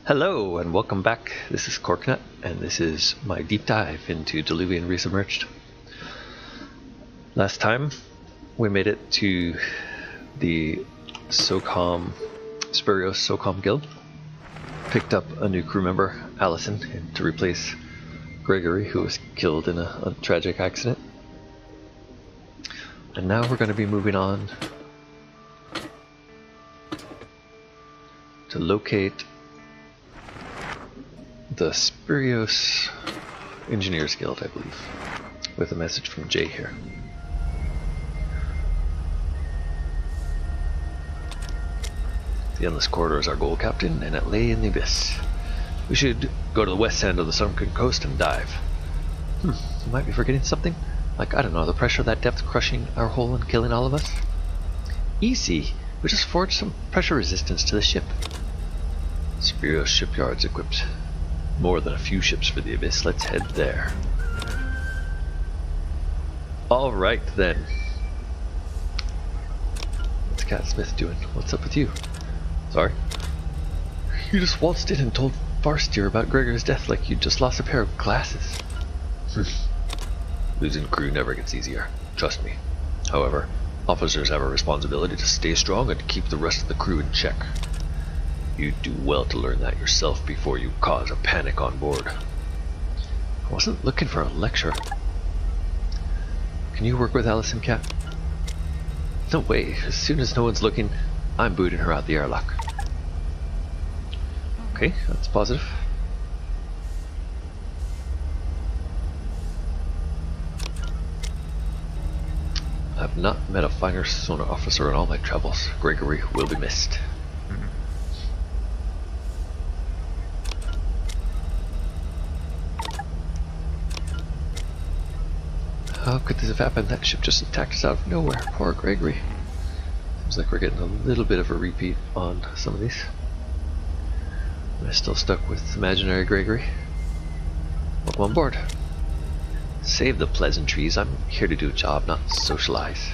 Hello and welcome back. This is Corknut and this is my deep dive into Diluvion Resubmerged. Last time we made it to the Spirios SOCOM guild. Picked up a new crew member, Allison, to replace Gregory, who was killed in a tragic accident. And now we're going to be moving on to locate the Spirios Engineers Guild, I believe, with a message from Jay here. The Endless Corridor is our goal, Captain, and it lay in the abyss. We should go to the west end of the sunken coast and dive. You might be forgetting something? Like, I don't know, the pressure of that depth crushing our hull and killing all of us? Easy! We just forged some pressure resistance to the ship. Spirios Shipyard's equipped more than a few ships for the abyss. Let's head there. Alright then. What's Cat Smith doing? What's up with you? Sorry? You just waltzed in and told Farsteer about Gregor's death like you just lost a pair of glasses. Losing crew never gets easier. Trust me. However, officers have a responsibility to stay strong and to keep the rest of the crew in check. You'd do well to learn that yourself before you cause a panic on board. I wasn't looking for a lecture. Can you work with Allison, Cat? No way. As soon as no one's looking, I'm booting her out the airlock. Okay, that's positive. I've not met a finer sonar officer in all my travels. Gregory will be missed. How could this have happened? That ship just attacked us out of nowhere. Poor Gregory. Seems like we're getting a little bit of a repeat on some of these. Am I still stuck with imaginary Gregory? Welcome on board. Save the pleasantries. I'm here to do a job, not socialize.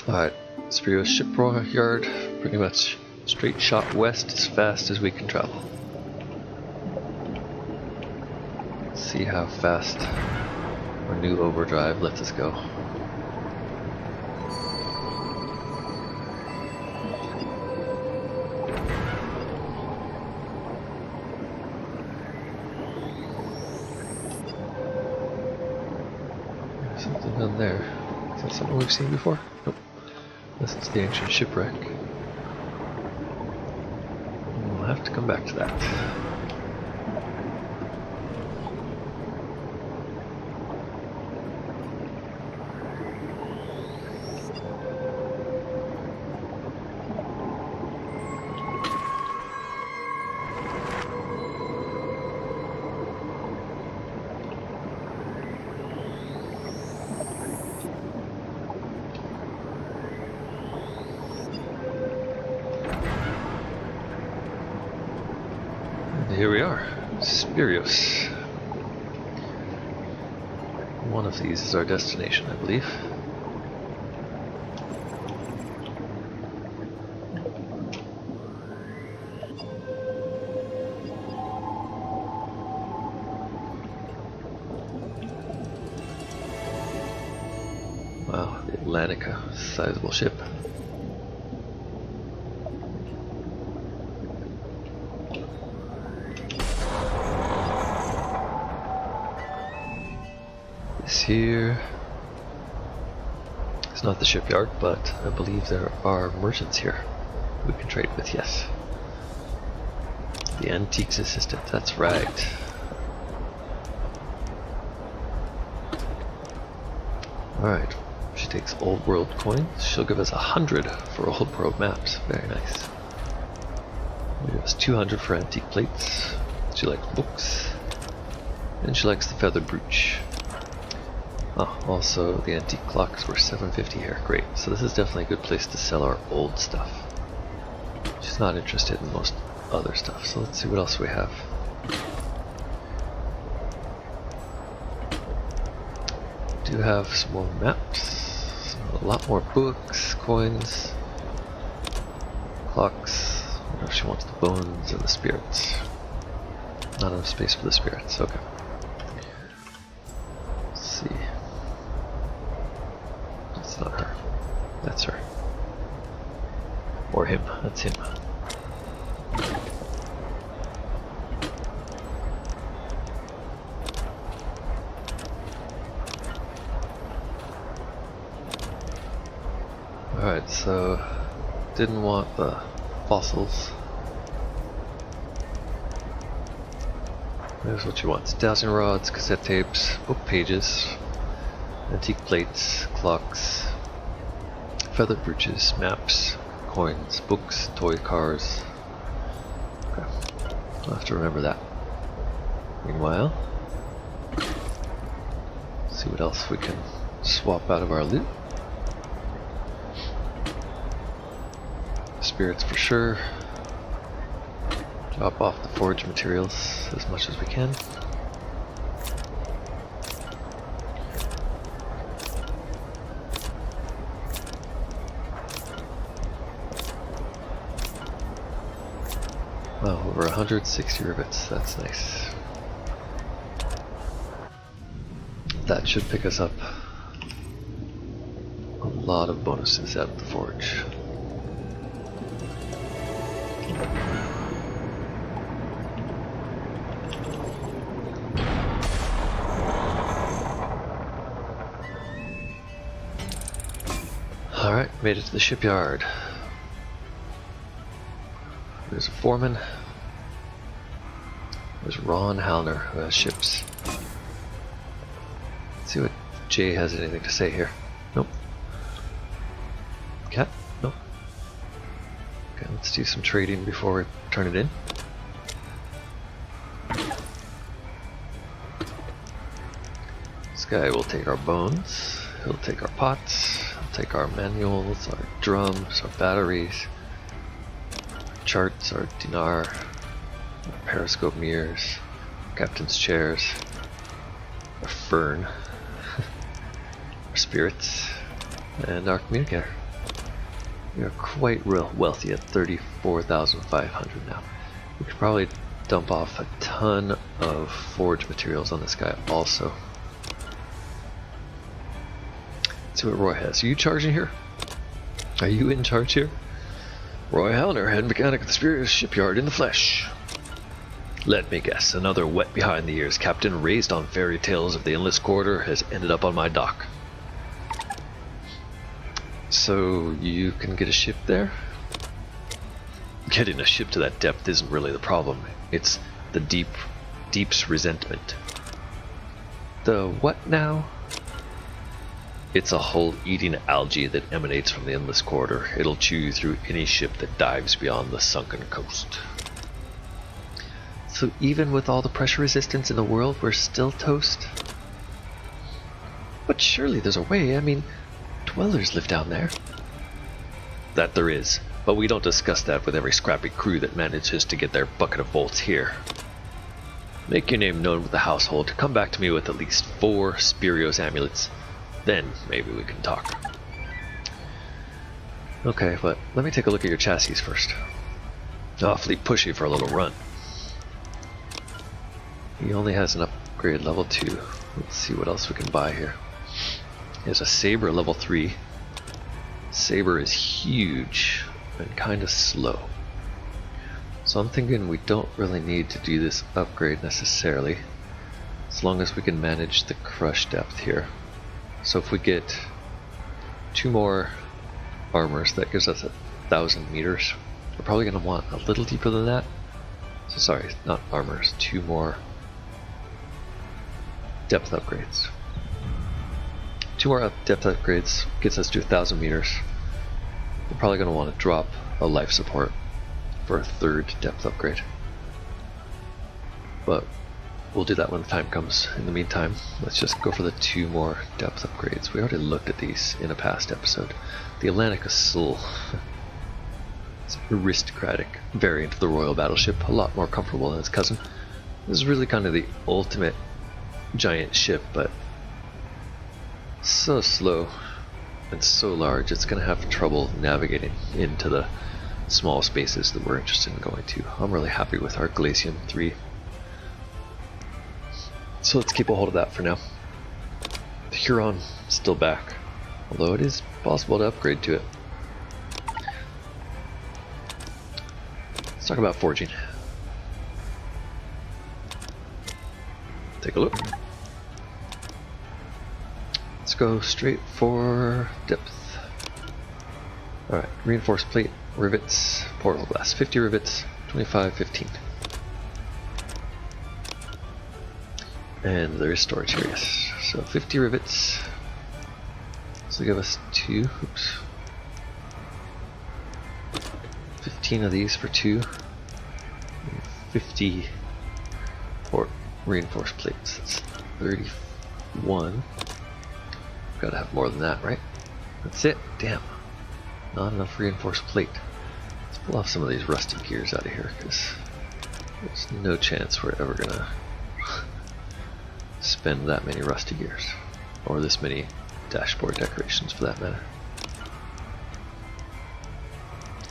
Alright, Spirios Shipyard. Pretty much straight shot west as fast as we can travel. See how fast our new Overdrive lets us go. There's something down there. Is that something we've seen before? Nope. This is the ancient shipwreck. We'll have to come back to that. Here we are, Spirios. One of these is our destination, I believe. Wow, the Atlantica, sizable ship. Here, it's not the shipyard, but I believe there are merchants here we can trade with, yes. The Antiques Assistant, that's right. Alright, she takes old world coins. She'll give us 100 for old world maps, very nice. She'll give us 200 for antique plates. She likes books, and she likes the feathered brooch. Oh, also the antique clocks were $7.50 here. Great. So this is definitely a good place to sell our old stuff. She's not interested in most other stuff, so let's see what else we have. Do have some more maps, a lot more books, coins. Clocks. I wonder if she wants the bones and the spirits. Not enough space for the spirits, okay. Let's see. That's not her. That's her. Or him. That's him. Alright, so didn't want the fossils. Here's what you want. Dowsing rods, cassette tapes, book pages, antique plates, clocks, feather brooches, maps, coins, books, toy cars. Okay. I'll have to remember that. Meanwhile, see what else we can swap out of our loot. Spirits for sure. Drop off the forge materials as much as we can. Wow, over 160 rivets, that's nice. That should pick us up a lot of bonuses out of the forge. Alright, made it to the shipyard. There's a foreman. There's Ron Halner, who has ships. Let's see what Jay has anything to say here. Nope. Cat? Nope. Okay, let's do some trading before we turn it in. This guy will take our bones. He'll take our pots. He'll take our manuals, our drums, our batteries, our charts, our dinar, our periscope mirrors, captain's chairs, our fern, our spirits, and our communicator. We are quite real wealthy at 34,500 now. We could probably dump off a ton of forge materials on this guy also. Let's see what Roy has. Are you charging here? Are you in charge here? Roy Halner, head mechanic of the Spirios Shipyard in the flesh. Let me guess, another wet behind the ears captain raised on fairy tales of the endless corridor has ended up on my dock. So you can get a ship there? Getting a ship to that depth isn't really the problem. It's the deep's resentment. The what now? It's a hull eating algae that emanates from the endless corridor. It'll chew through any ship that dives beyond the sunken coast. So even with all the pressure resistance in the world, we're still toast? But surely there's a way. I mean, dwellers live down there. That there is, but we don't discuss that with every scrappy crew that manages to get their bucket of bolts here. Make your name known with the household. Come back to me with at least 4 Spirios amulets. Then maybe we can talk. Okay, but let me take a look at your chassis first. Awfully pushy for a little run. He only has an upgrade level 2. Let's see what else we can buy here. He has a Saber level 3. Saber is huge and kind of slow. So I'm thinking we don't really need to do this upgrade necessarily, as long as we can manage the crush depth here. So if we get 2 more armors, that gives us 1,000 meters. We're probably going to want a little deeper than that. So sorry, not armors, 2 more depth upgrades. 2 more depth upgrades gets us to 1,000 meters. We're probably going to want to drop a life support for a 3rd depth upgrade. But we'll do that when the time comes. In the meantime, let's just go for the 2 more depth upgrades. We already looked at these in a past episode. The Atlantic Soul. It's an aristocratic variant of the Royal Battleship, a lot more comfortable than its cousin. This is really kind of the ultimate giant ship, but so slow and so large it's going to have trouble navigating into the small spaces that we're interested in going to. I'm really happy with our Glacium 3. So let's keep a hold of that for now. The Huron still back, although it is possible to upgrade to it. Let's talk about forging. Take a look. Let's go straight for depth. Alright, reinforced plate, rivets, portal glass, 50 rivets, 25, 15. And there is storage here, yes. So 50 rivets. So give us 2, oops. 15 of these for 2. 50 for reinforced plates. That's 31. Gotta have more than that, right? That's it. Damn. Not enough reinforced plate. Let's pull off some of these rusty gears out of here, because there's no chance we're ever gonna spend that many rusty gears. Or this many dashboard decorations, for that matter.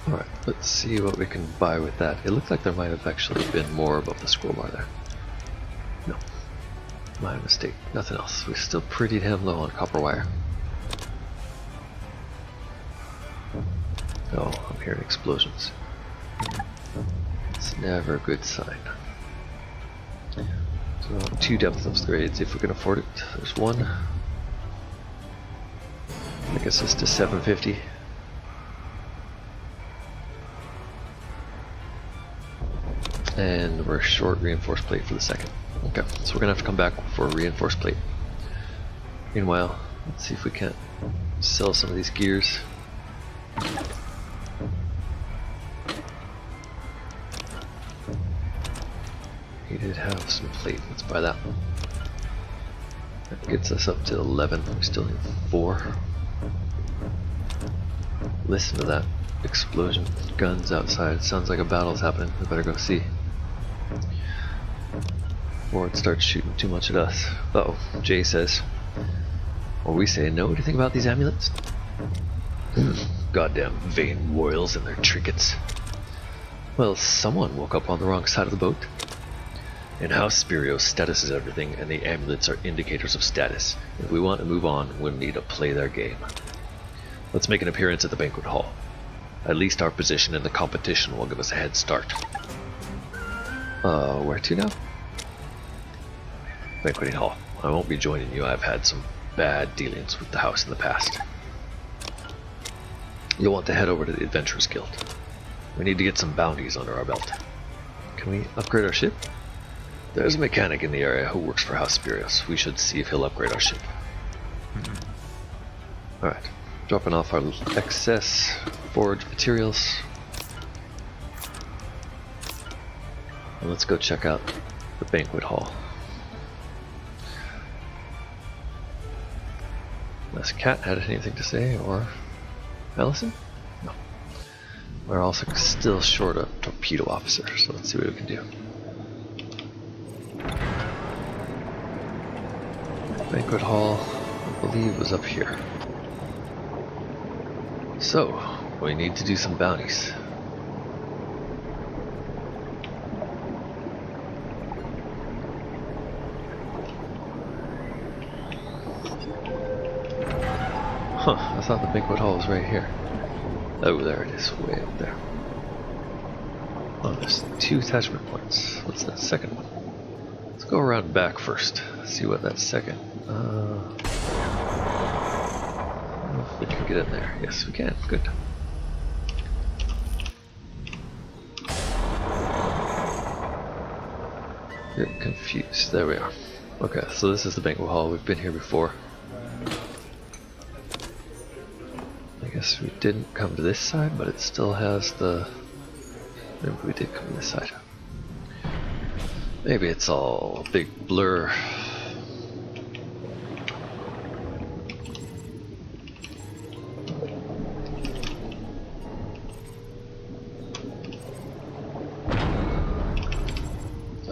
Alright, let's see what we can buy with that. It looked like there might have actually been more above the scroll bar there. No. My mistake. Nothing else. We're still pretty damn low on copper wire. Oh, I'm hearing explosions. It's never a good sign. So 2 depth upgrades if we can afford it. There's one. I guess it's to 750. And we're short reinforced plate for the second. Okay, so we're gonna have to come back for a reinforced plate. Meanwhile, let's see if we can't sell some of these gears. He did have some plate. Let's buy that one. That gets us up to 11. We still need 4. Listen to that explosion. Guns outside. Sounds like a battle's happening. We better go see. Before it starts shooting too much at us. Uh-oh. Jay says. Or we say, no, what do you think about these amulets? Goddamn vain royals and their trinkets. Well, someone woke up on the wrong side of the boat. In House Spirios, status is everything, and the amulets are indicators of status. If we want to move on, we'll need to play their game. Let's make an appearance at the banquet hall. At least our position in the competition will give us a head start. Where to now? Banqueting hall. I won't be joining you. I've had some bad dealings with the house in the past. You'll want to head over to the Adventurers Guild. We need to get some bounties under our belt. Can we upgrade our ship? There's a mechanic in the area who works for House Spirios. We should see if he'll upgrade our ship. Alright, dropping off our excess forged materials. And let's go check out the banquet hall. Unless Cat had anything to say, or Allison? No. We're also still short of Torpedo Officer, so let's see what we can do. Banquet hall, I believe, was up here. So, we need to do some bounties. Huh, I thought the banquet hall was right here. Oh, there it is, way up there. Oh, there's 2 attachment points. What's that second one? Let's go around back first. See what that second. I don't know if we can get in there. Yes, we can. Good. Get confused. There we are. Okay, so this is the banquet hall. We've been here before. I guess we didn't come to this side, but it still has the... Maybe we did come to this side. Maybe it's all a big blur.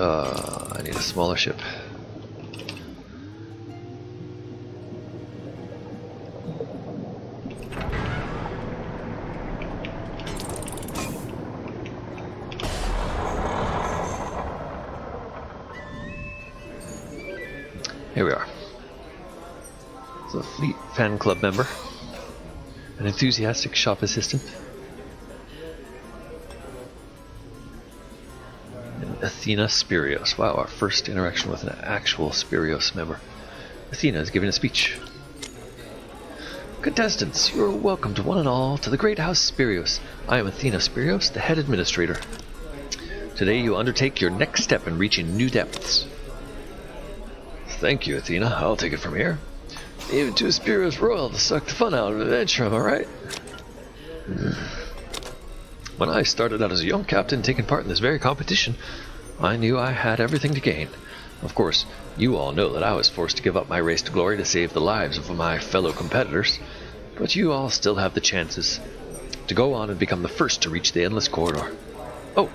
I need a smaller ship. Here we are. It's a Fleet fan club member. An enthusiastic shop assistant. And Athena Spirios. Wow, our first interaction with an actual Spirios member. Athena is giving a speech. Contestants, you are welcome to one and all to the great house Spirios. I am Athena Spirios, the head administrator. Today you undertake your next step in reaching new depths. Thank you, Athena. I'll take it from here. Even to a Spirios royal to suck the fun out of adventure, am I right? When I started out as a young captain taking part in this very competition, I knew I had everything to gain. Of course, you all know that I was forced to give up my race to glory to save the lives of my fellow competitors, but you all still have the chances to go on and become the first to reach the Endless Corridor. Oh,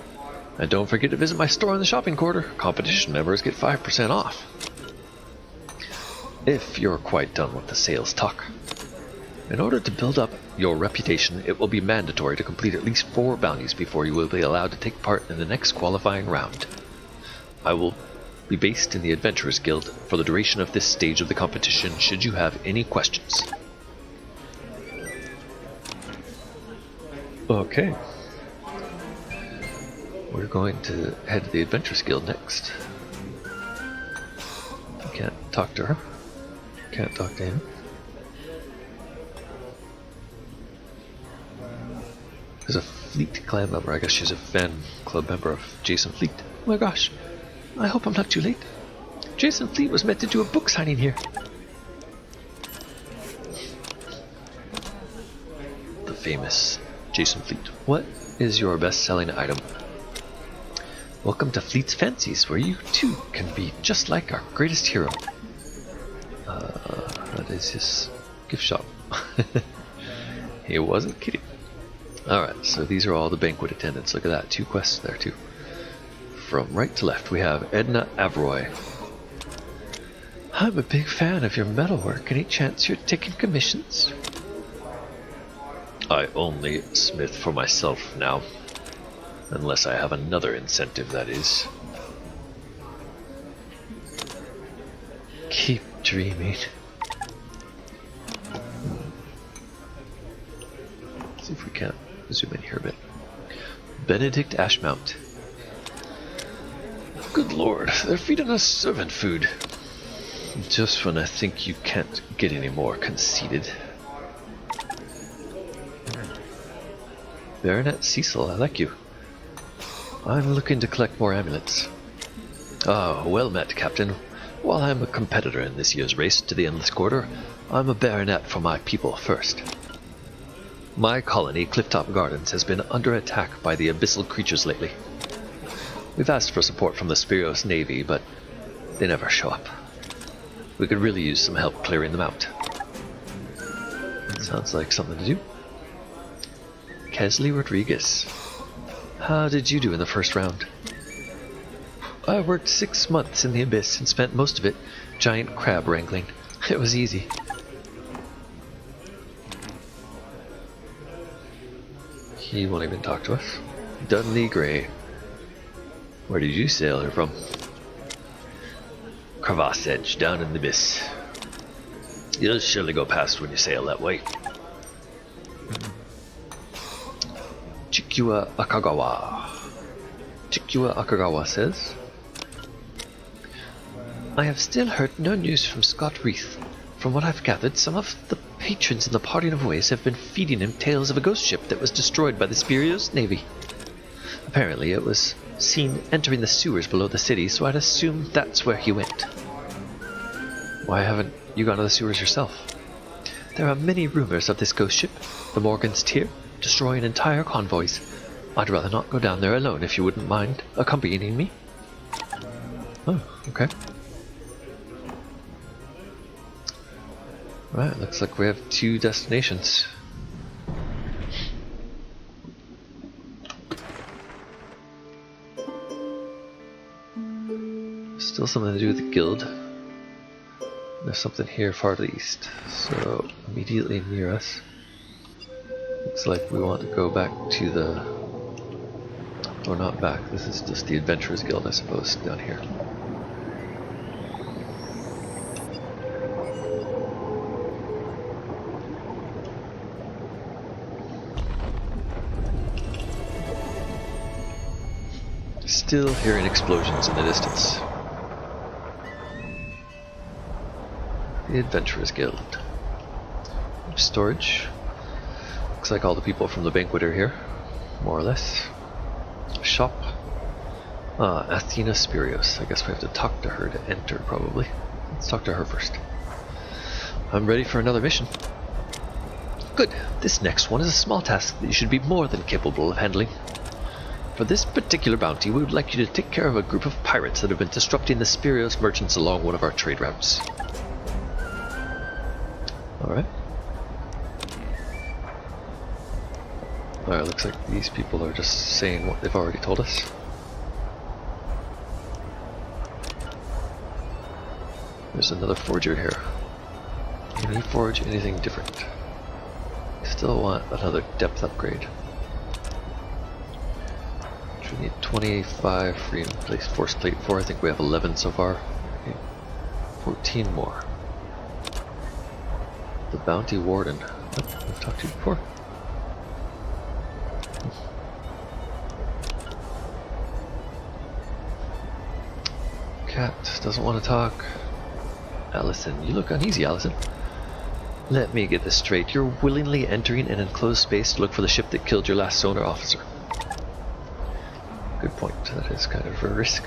and don't forget to visit my store in the shopping quarter. Competition members get 5% off. If you're quite done with the sales talk. In order to build up your reputation, it will be mandatory to complete at least 4 bounties before you will be allowed to take part in the next qualifying round. I will be based in the Adventurers Guild for the duration of this stage of the competition, should you have any questions. Okay. We're going to head to the Adventurers Guild next. Can't talk to her. Can't talk to him. There's a Fleet clan member. I guess she's a fan club member of Jason Fleet. Oh my gosh. I hope I'm not too late. Jason Fleet was meant to do a book signing here. The famous Jason Fleet. What is your best-selling item? Welcome to Fleet's Fancies, where you too can be just like our greatest hero. That is his gift shop. He wasn't kidding. Alright, so these are all the banquet attendants. Look at that, 2 quests there too. From right to left, we have Edna Avroy. I'm a big fan of your metalwork. Any chance you're taking commissions? I only smith for myself now. Unless I have another incentive, that is. Keep dreaming. Let's see if we can zoom in here a bit. Benedict Ashmount. Good lord, they're feeding us servant food. Just when I think you can't get any more conceited. Baronet Cecil, I like you. I'm looking to collect more amulets. Ah, well met, Captain. While I'm a competitor in this year's race to the Endless Corridor, I'm a baronet for my people first. My colony, Clifftop Gardens, has been under attack by the abyssal creatures lately. We've asked for support from the Spirios Navy, but they never show up. We could really use some help clearing them out. Sounds like something to do. Kesley Rodriguez. How did you do in the first round? I worked 6 months in the Abyss and spent most of it giant crab wrangling. It was easy. He won't even talk to us. Dudley Gray. Where did you sail her from? Crevasse Edge, down in the Abyss. You'll surely go past when you sail that way. Chikua Akagawa. Chikua Akagawa says, I have still heard no news from Scott Reith. From what I've gathered, some of the patrons in the Parting of Ways have been feeding him tales of a ghost ship that was destroyed by the Spirios Navy. Apparently it was seen entering the sewers below the city, so I'd assume that's where he went. Why haven't you gone to the sewers yourself? There are many rumors of this ghost ship, the Morgan's Tier, destroying entire convoys. I'd rather not go down there alone if you wouldn't mind accompanying me. Oh, okay. Right, looks like we have 2 destinations. Still something to do with the guild. There's something here far to the east, so immediately near us. Looks like we want to go back to the... or not back, this is just the Adventurers Guild, I suppose, down here. Still hearing explosions in the distance. The Adventurers Guild. Storage. Looks like all the people from the banquet are here, more or less. Shop. Athena Spirios. I guess we have to talk to her to enter, probably. Let's talk to her first. I'm ready for another mission. Good. This next one is a small task that you should be more than capable of handling. For this particular bounty, we would like you to take care of a group of pirates that have been disrupting the Spirios merchants along one of our trade routes. Alright. Alright, looks like these people are just saying what they've already told us. There's another forger here. Can he forge anything different? Still want another depth upgrade. We need 25 free and place force plate 4. I think we have 11 so far. Okay. 14 more. The bounty warden. Oh, we've talked to you before. Cat doesn't want to talk. Allison, you look uneasy, Allison. Let me get this straight. You're willingly entering an enclosed space to look for the ship that killed your last owner officer. Good point. That is kind of a risk.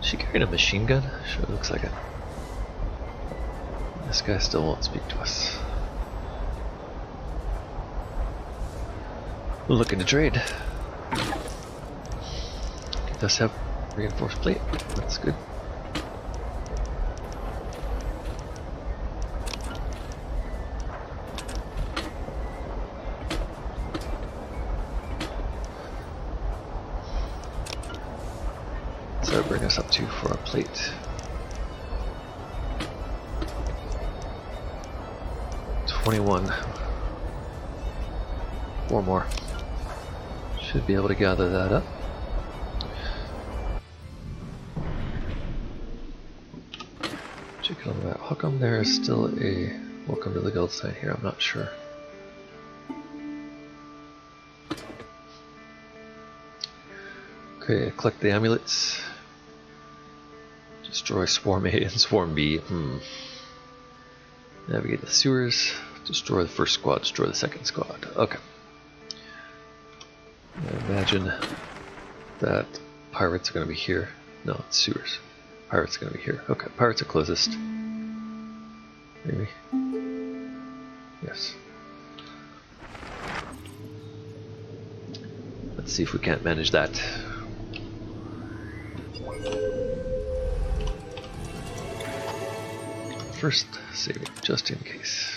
Is she carrying a machine gun? Sure looks like it. This guy still won't speak to us. Looking to trade. He does have reinforced plate. That's good. So bring us up to for our plate. 21. 4 more. Should be able to gather that up. Check it on the map. How come there is still a welcome to the guild sign here? I'm not sure. Okay, collect the amulets. Destroy Swarm A and Swarm B. Navigate the sewers. Destroy the first squad. Destroy the second squad. Okay. I imagine that pirates are going to be here. No, it's sewers. Pirates are going to be here. Okay, pirates are closest. Maybe. Yes. Let's see if we can't manage that. First, saving just in case.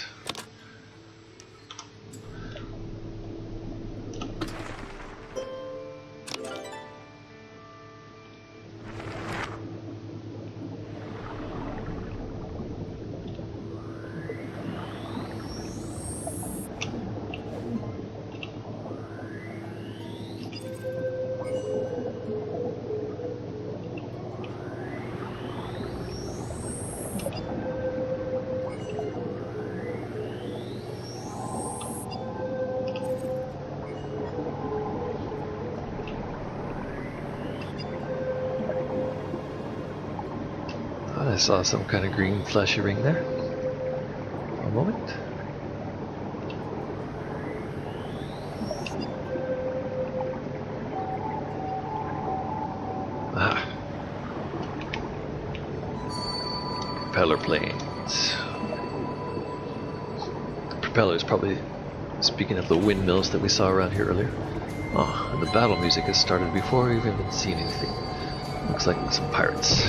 I saw some kind of green flashy ring there. For a moment. Ah. Propeller planes. The propeller is probably speaking of the windmills that we saw around here earlier. Oh, and the battle music has started before we've even seen anything. Looks like some pirates.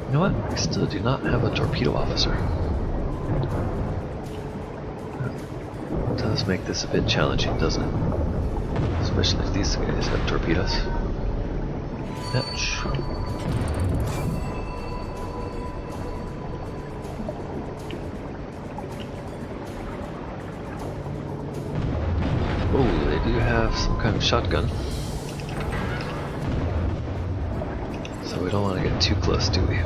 You know what? I still do not have a torpedo officer. That does make this a bit challenging, doesn't it? Especially if these guys have torpedoes. Ouch. Oh, they do have some kind of shotgun. So we don't want to get too close, do we?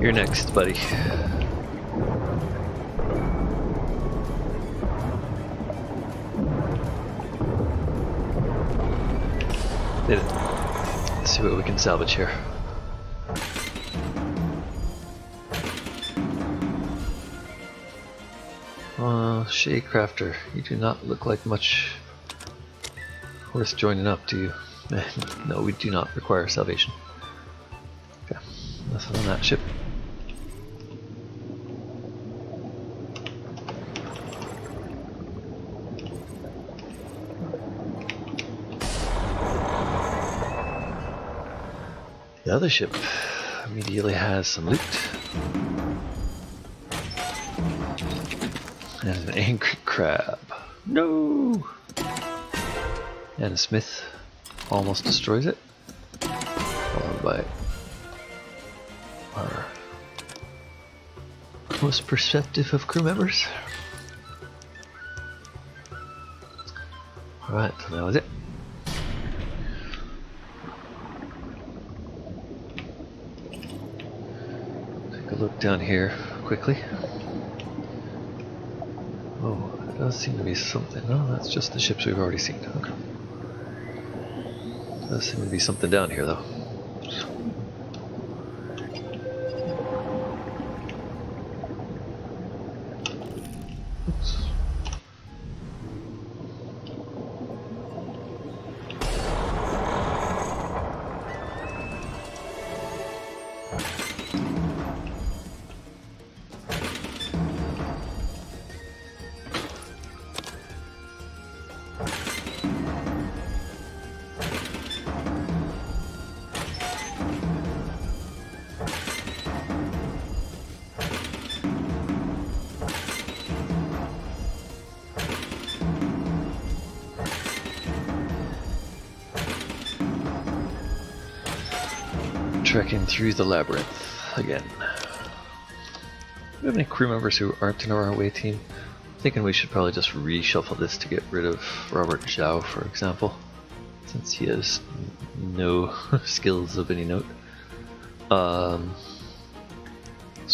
You're next, buddy. Did it. Let's see what we can salvage here. Shea Crafter, you do not look like much worth joining up, do you? No, we do not require salvation. Okay, nothing on that ship. The other ship immediately has some loot. And an angry crab. No! And a smith almost destroys it. Followed by our most perceptive of crew members. Alright, so that was it. Take a look down here quickly. Oh, there does seem to be something. No, that's just the ships we've already seen. Okay. There does seem to be something down here, though. Oops. Trekking through the labyrinth again. Do we have any crew members who aren't in our away team? I'm thinking we should probably just reshuffle this to get rid of Robert Zhao, for example, since he has no skills of any note. So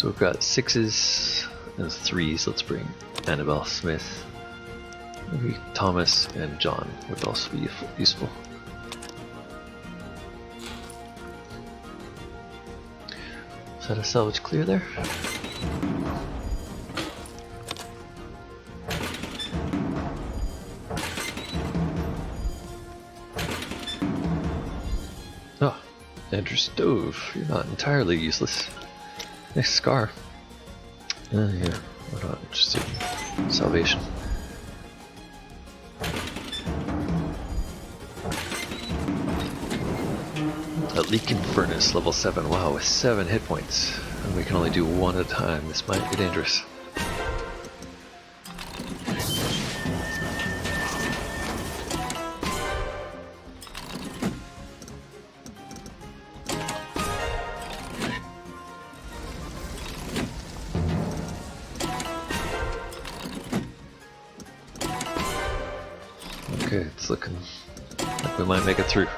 we've got 6s and 3s. Let's bring Annabelle Smith. Maybe Thomas and John would also be useful. Is that a salvage clear there? Oh, Andrew Stove, you're not entirely useless. Nice scar. Yeah, we're not interested in salvation. A leaking furnace, level 7. Wow, with 7 hit points. And we can only do one at a time. This might be dangerous. Okay, it's looking like we might make it through.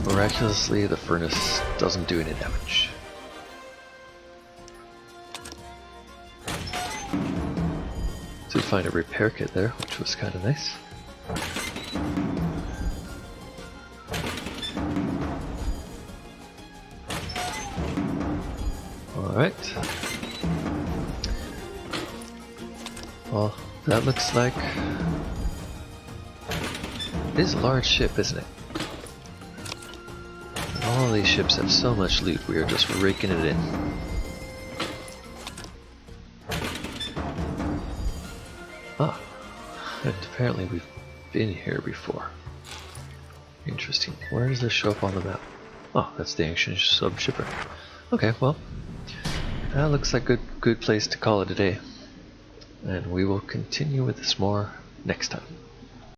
Miraculously, the furnace doesn't do any damage. Did find a repair kit there, which was kind of nice. Alright. Well, that looks like... It is a large ship, isn't it? All these ships have so much loot, we are just raking it in. Ah, and apparently we've been here before. Interesting. Where does this show up on the map? Oh, that's the ancient sub-shipper. Okay, well, that looks like a good place to call it a day. And we will continue with this more next time.